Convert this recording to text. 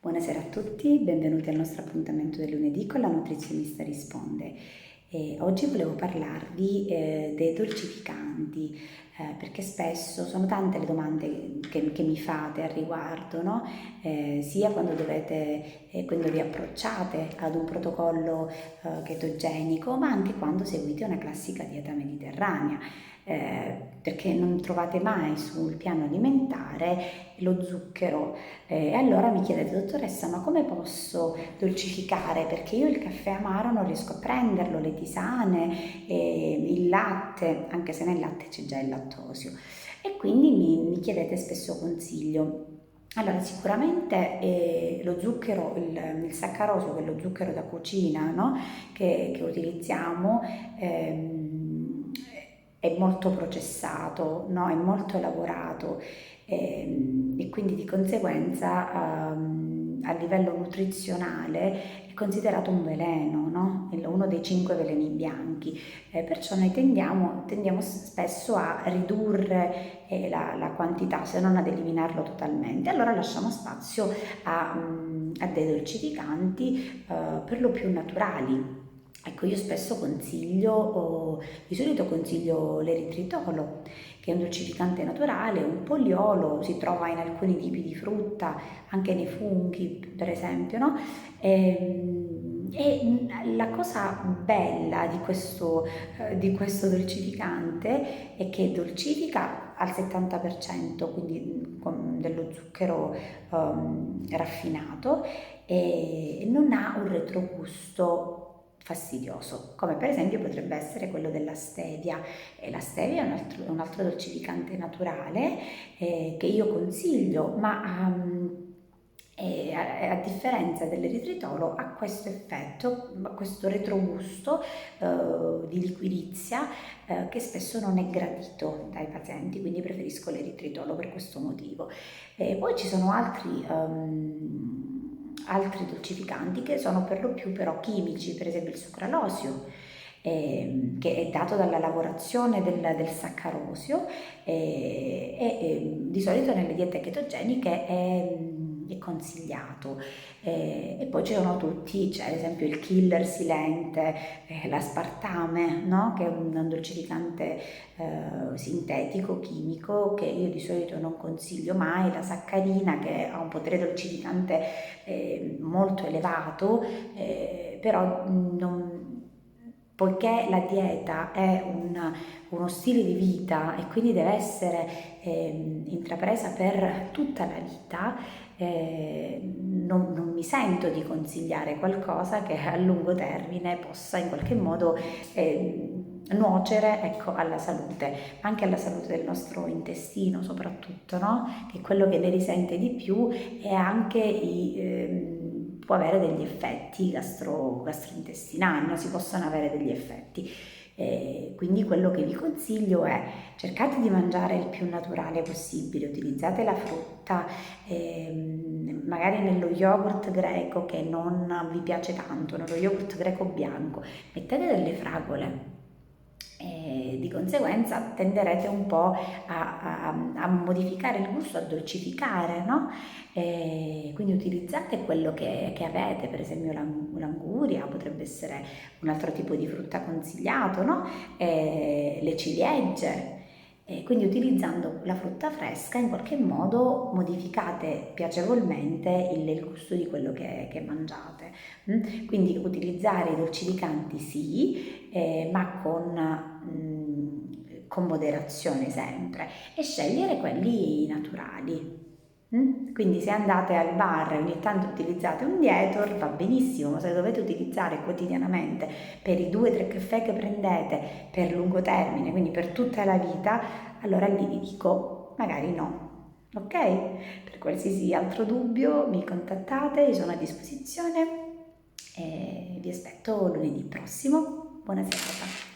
Buonasera a tutti, benvenuti al nostro appuntamento del lunedì con la nutrizionista risponde. Oggi volevo parlarvi dei dolcificanti, perché spesso sono tante le domande che mi fate al riguardo, no? Sia quando vi approcciate ad un protocollo chetogenico, ma anche quando seguite una classica dieta mediterranea. Perché non trovate mai sul piano alimentare lo zucchero. Allora mi chiedete, dottoressa, ma come posso dolcificare? Perché io il caffè amaro non riesco a prenderlo, le tisane, il latte, anche se nel latte c'è già il lattosio. E quindi mi chiedete spesso consiglio. Allora, sicuramente lo zucchero, il saccaroso, che è lo zucchero da cucina, no? che utilizziamo, è molto processato, no? È molto elaborato e quindi di conseguenza a livello nutrizionale è considerato un veleno, no? È uno dei 5 veleni bianchi, perciò noi tendiamo spesso a ridurre la quantità, se non ad eliminarlo totalmente. Allora lasciamo spazio a dei dolcificanti per lo più naturali. Ecco, io spesso di solito consiglio l'eritritolo, che è un dolcificante naturale, un poliolo, si trova in alcuni tipi di frutta, anche nei funghi, per esempio, no? E la cosa bella di questo dolcificante è che dolcifica al 70%, quindi con dello zucchero raffinato, e non ha un retrogusto fastidioso, come per esempio potrebbe essere quello della stevia. E la stevia è un altro dolcificante naturale che io consiglio, ma a differenza dell'eritritolo ha questo effetto, questo retrogusto di liquirizia che spesso non è gradito dai pazienti, quindi preferisco l'eritritolo per questo motivo. Poi ci sono altri dolcificanti che sono per lo più però chimici, per esempio il sucralosio, che è dato dalla lavorazione del saccarosio e di solito nelle diete chetogeniche è consigliato. E poi ci sono c'è ad esempio il killer silente, l'aspartame, no? Che è un dolcificante sintetico, chimico, che io di solito non consiglio mai, la saccarina, che ha un potere dolcificante molto elevato, però poiché la dieta è uno stile di vita e quindi deve essere intrapresa per tutta la vita, non mi sento di consigliare qualcosa che a lungo termine possa in qualche modo nuocere, ecco, alla salute, anche alla salute del nostro intestino soprattutto, no? Che è quello che ne risente di più e anche può avere degli effetti gastrointestinali, no? Si possono avere degli effetti. Quindi quello che vi consiglio è cercate di mangiare il più naturale possibile, utilizzate la frutta, magari nello yogurt greco che non vi piace tanto, nello yogurt greco bianco, mettete delle fragole. E di conseguenza tenderete un po' a modificare il gusto, a dolcificare, no? Quindi utilizzate quello che avete, per esempio l'anguria potrebbe essere un altro tipo di frutta consigliato, no? Le ciliegie. Quindi utilizzando la frutta fresca in qualche modo modificate piacevolmente il gusto di quello che mangiate. Quindi utilizzare i dolcificanti sì, ma con moderazione sempre, e scegliere quelli naturali. Quindi se andate al bar e ogni tanto utilizzate un Dietor va benissimo, ma se dovete utilizzare quotidianamente per i 2-3 caffè che prendete per lungo termine, quindi per tutta la vita, allora lì vi dico magari no. Ok? Per qualsiasi altro dubbio mi contattate, io sono a disposizione e vi aspetto lunedì prossimo. Buona serata.